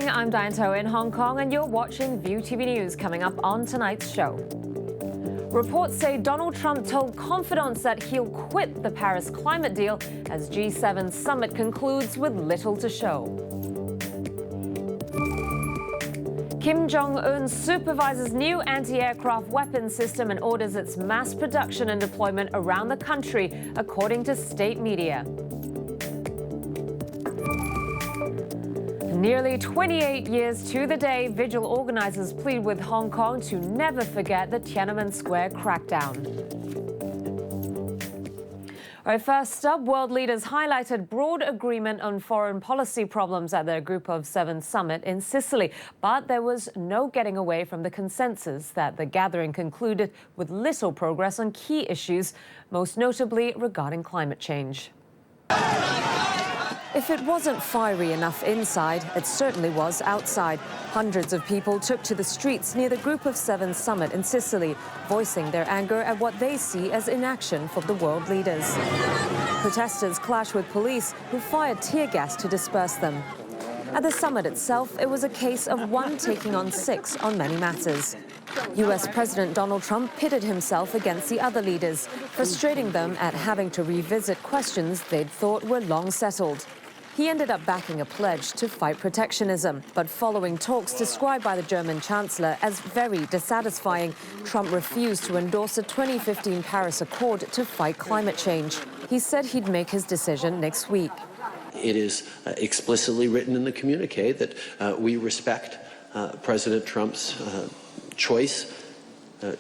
morning, I'm Diane in Hong Kong, and you're watching ViuTV News. Coming up on tonight's show. Reports say Donald Trump told confidants that he'll quit the Paris climate deal as G7 summit concludes with little to show. Kim Jong-un supervises new anti-aircraft weapon system and orders its mass production and deployment around the country, according to state media. Nearly 28 years to the day, vigil organizers plead with Hong Kong to never forget the Tiananmen Square crackdown. All right, first up, world leaders highlighted broad agreement on foreign policy problems at their Group of Seven summit in Sicily. But there was no getting away from the consensus that the gathering concluded with little progress on key issues, most notably regarding climate change. If it wasn't fiery enough inside, it certainly was outside. Hundreds of people took to the streets near the Group of Seven summit in Sicily, voicing their anger at what they see as inaction from the world leaders. Protesters clashed with police, who fired tear gas to disperse them. At the summit itself, it was a case of one taking on six on many matters. U.S. President Donald Trump pitted himself against the other leaders, frustrating them at having to revisit questions they'd thought were long settled. He ended up backing a pledge to fight protectionism, but following talks described by the German Chancellor as very dissatisfying, Trump refused to endorse a 2015 Paris Accord to fight climate change. He said he'd make his decision next week. It is explicitly written in the communique that we respect President Trump's choice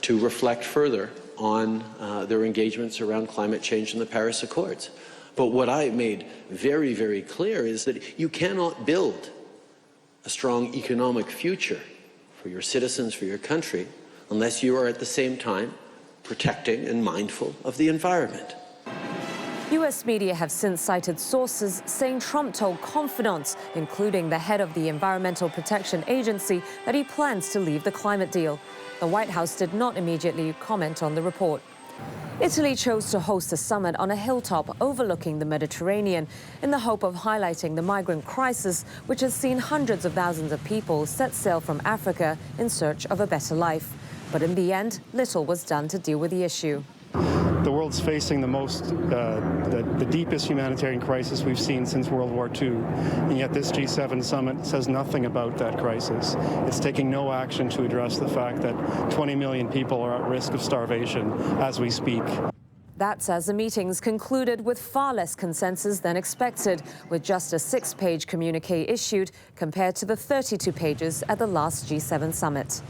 to reflect further on their engagements around climate change in the Paris Accords. But what I made very, very clear is that you cannot build a strong economic future for your citizens, for your country, unless you are at the same time protecting and mindful of the environment. U.S. media have since cited sources saying Trump told confidants, including the head of the Environmental Protection Agency, that he plans to leave the climate deal. The White House did not immediately comment on the report. Italy chose to host a summit on a hilltop overlooking the Mediterranean in the hope of highlighting the migrant crisis, which has seen hundreds of thousands of people set sail from Africa in search of a better life. But in the end, little was done to deal with the issue. The world's facing the deepest humanitarian crisis we've seen since World War II, and yet this G7 summit says nothing about that crisis. It's taking no action to address the fact that 20 million people are at risk of starvation as we speak. That's as the meetings concluded with far less consensus than expected, with just a 6-page communique issued compared to the 32 pages at the last G7 summit.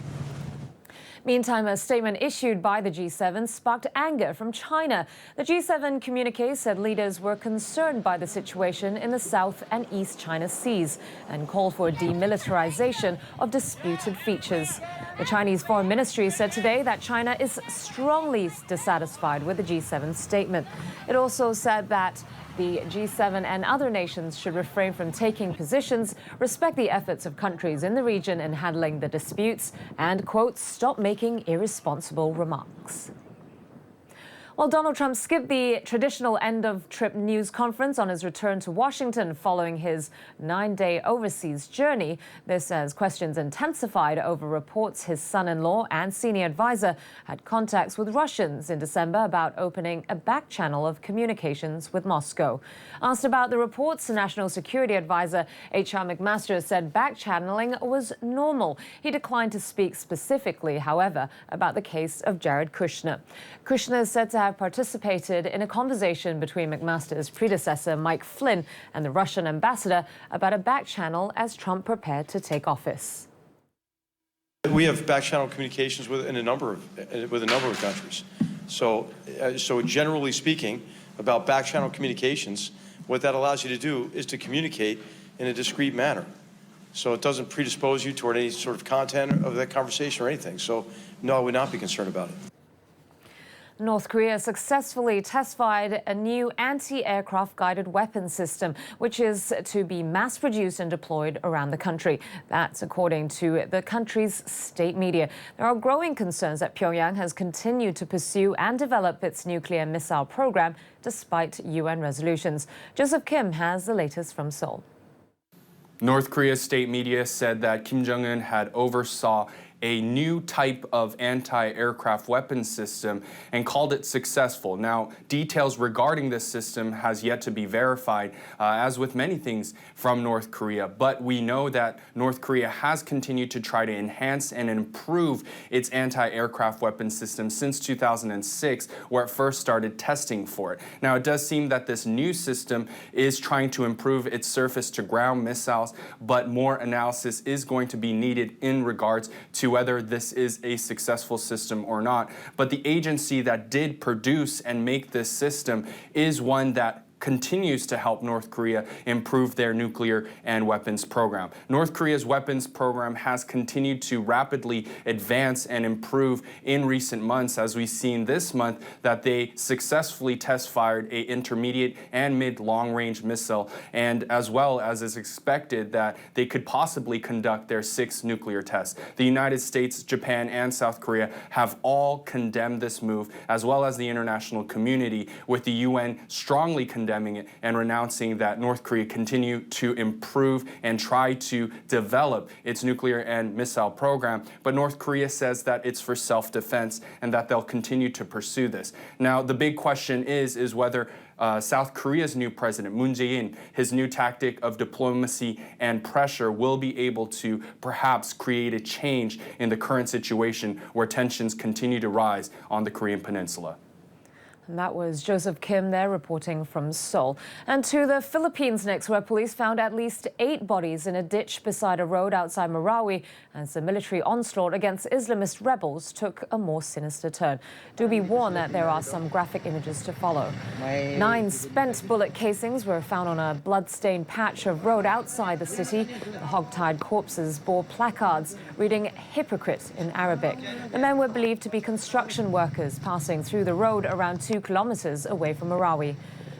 Meantime, a statement issued by the G7 sparked anger from China. The G7 communique said leaders were concerned by the situation in the South and East China Seas and called for a demilitarization of disputed features. The Chinese Foreign Ministry said today that China is strongly dissatisfied with the G7 statement. It also said that the G7 and other nations should refrain from taking positions, respect the efforts of countries in the region in handling the disputes, and, quote, stop making irresponsible remarks. Well, Donald Trump skipped the traditional end-of-trip news conference on his return to Washington following his 9-day overseas journey. This as questions intensified over reports his son-in-law and senior advisor had contacts with Russians in December about opening a back channel of communications with Moscow. Asked about the reports, National Security Advisor H.R. McMaster said back-channeling was normal. He declined to speak specifically, however, about the case of Jared Kushner. Kushner is said to have participated in a conversation between McMaster's predecessor, Mike Flynn, and the Russian ambassador about a back channel as Trump prepared to take office. We have back channel communications with a number of countries. So generally speaking, about back channel communications, what that allows you to do is to communicate in a discreet manner. So it doesn't predispose you toward any sort of content of that conversation or anything. So no, I would not be concerned about it. North Korea successfully test-fired a new anti-aircraft guided weapon system, which is to be mass-produced and deployed around the country. That's according to the country's state media. There are growing concerns that Pyongyang has continued to pursue and develop its nuclear missile program despite UN resolutions. Joseph Kim has the latest from Seoul. North Korea's state media said that Kim Jong-un had oversaw a new type of anti-aircraft weapons system and called it successful. Now, details regarding this system has yet to be verified, as with many things from North Korea. But we know that North Korea has continued to try to enhance and improve its anti-aircraft weapons system since 2006, where it first started testing for it. Now, it does seem that this new system is trying to improve its surface-to-ground missiles, but more analysis is going to be needed in regards to whether this is a successful system or not. But the agency that did produce and make this system is one that continues to help North Korea improve their nuclear and weapons program. North Korea's weapons program has continued to rapidly advance and improve in recent months, as we've seen this month that they successfully test-fired a intermediate and mid-long-range missile, and as well as is expected that they could possibly conduct their 6th nuclear test. The United States, Japan, and South Korea have all condemned this move, as well as the international community, with the UN strongly condemning it and renouncing that North Korea continue to improve and try to develop its nuclear and missile program. But North Korea says that it's for self-defense and that they'll continue to pursue this. Now, the big question is whether South Korea's new president, Moon Jae-in, his new tactic of diplomacy and pressure will be able to perhaps create a change in the current situation where tensions continue to rise on the Korean peninsula. And that was Joseph Kim there reporting from Seoul. And to the Philippines next, where police found at least 8 bodies in a ditch beside a road outside Marawi as the military onslaught against Islamist rebels took a more sinister turn. Do be warned that there are some graphic images to follow. 9 spent bullet casings were found on a blood-stained patch of road outside the city. The hog-tied corpses bore placards reading "hypocrite" in Arabic. The men were believed to be construction workers passing through the road around 2 kilometers away from Marawi.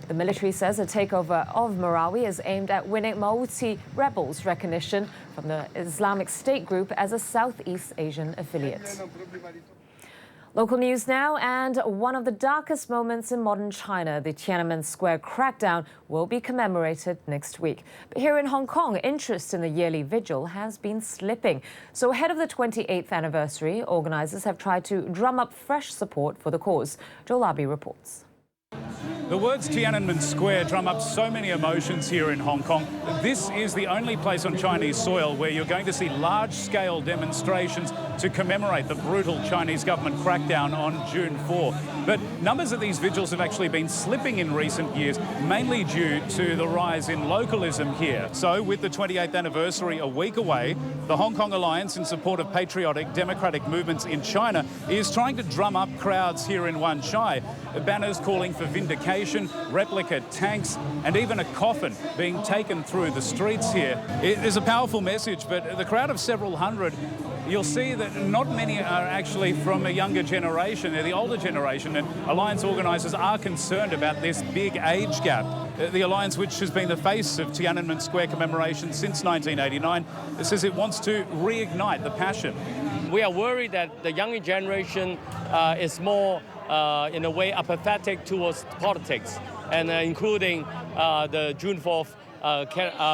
The military says a takeover of Marawi is aimed at winning Houthi rebels recognition from the Islamic State group as a Southeast Asian affiliate. Local news now, and one of the darkest moments in modern China, the Tiananmen Square crackdown, will be commemorated next week. But here in Hong Kong, interest in the yearly vigil has been slipping. So ahead of the 28th anniversary, organisers have tried to drum up fresh support for the cause. Joel Arby reports. The words Tiananmen Square drum up so many emotions here in Hong Kong. This is the only place on Chinese soil where you're going to see large-scale demonstrations to commemorate the brutal Chinese government crackdown on June 4. But numbers of these vigils have actually been slipping in recent years, mainly due to the rise in localism here. So with the 28th anniversary a week away, the Hong Kong Alliance in support of patriotic democratic movements in China is trying to drum up crowds here in Wan Chai. Banners calling for vindication, replica tanks, and even a coffin being taken through the streets here. It is a powerful message, but the crowd of several hundred, you'll see that not many are actually from a younger generation. They're the older generation, and Alliance organisers are concerned about this big age gap. The Alliance, which has been the face of Tiananmen Square commemoration since 1989, says it wants to reignite the passion. We are worried that the younger generation is more, in a way, apathetic towards politics, and including the June 4th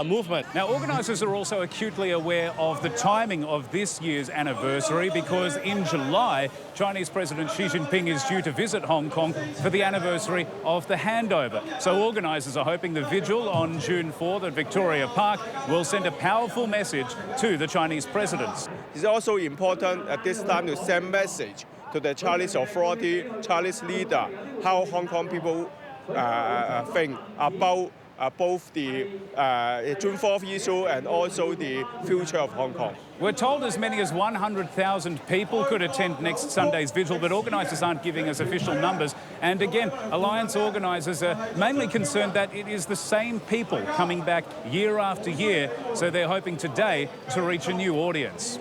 movement. Now, organisers are also acutely aware of the timing of this year's anniversary because in July, Chinese President Xi Jinping is due to visit Hong Kong for the anniversary of the handover. So organisers are hoping the vigil on June 4th at Victoria Park will send a powerful message to the Chinese presidents. It's also important at this time to send message to the Chinese authority, Chinese leader, how Hong Kong people think about both the June 4th issue and also the future of Hong Kong. We're told as many as 100,000 people could attend next Sunday's vigil, but organisers aren't giving us official numbers. And again, Alliance organisers are mainly concerned that it is the same people coming back year after year, so they're hoping today to reach a new audience.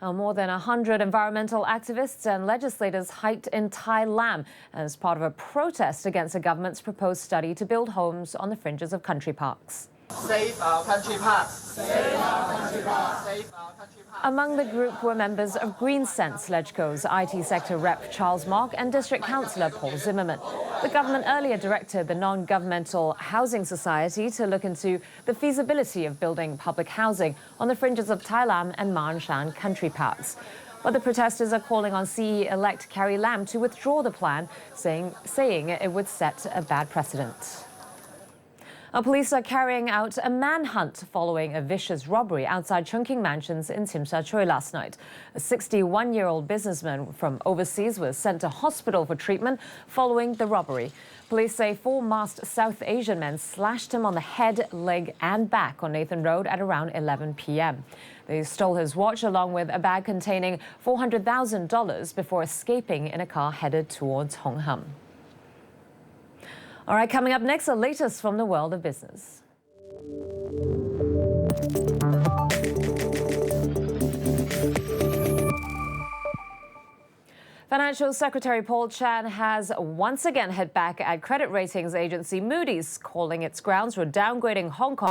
More than 100 environmental activists and legislators hiked in Tai Lam as part of a protest against the government's proposed study to build homes on the fringes of country parks. Save our country parks. Save our country parks. Save our country parks. Among the group were members of Green Sense, LegCo's IT sector rep Charles Mock and District Councillor Paul Zimmerman. The government earlier directed the non-governmental Housing Society to look into the feasibility of building public housing on the fringes of Tai Lam and Ma On Shan country parks. But the protesters are calling on CE-elect Carrie Lam to withdraw the plan, saying it would set a bad precedent. Police are carrying out a manhunt following a vicious robbery outside Chungking Mansions in Tsim Sha Tsui last night. A 61-year-old businessman from overseas was sent to hospital for treatment following the robbery. Police say 4 masked South Asian men slashed him on the head, leg and back on Nathan Road at around 11 p.m. They stole his watch along with a bag containing $400,000 before escaping in a car headed towards Hong Kong. All right, coming up next, the latest from the world of business. Financial Secretary Paul Chan has once again hit back at credit ratings agency Moody's, calling its grounds for downgrading Hong Kong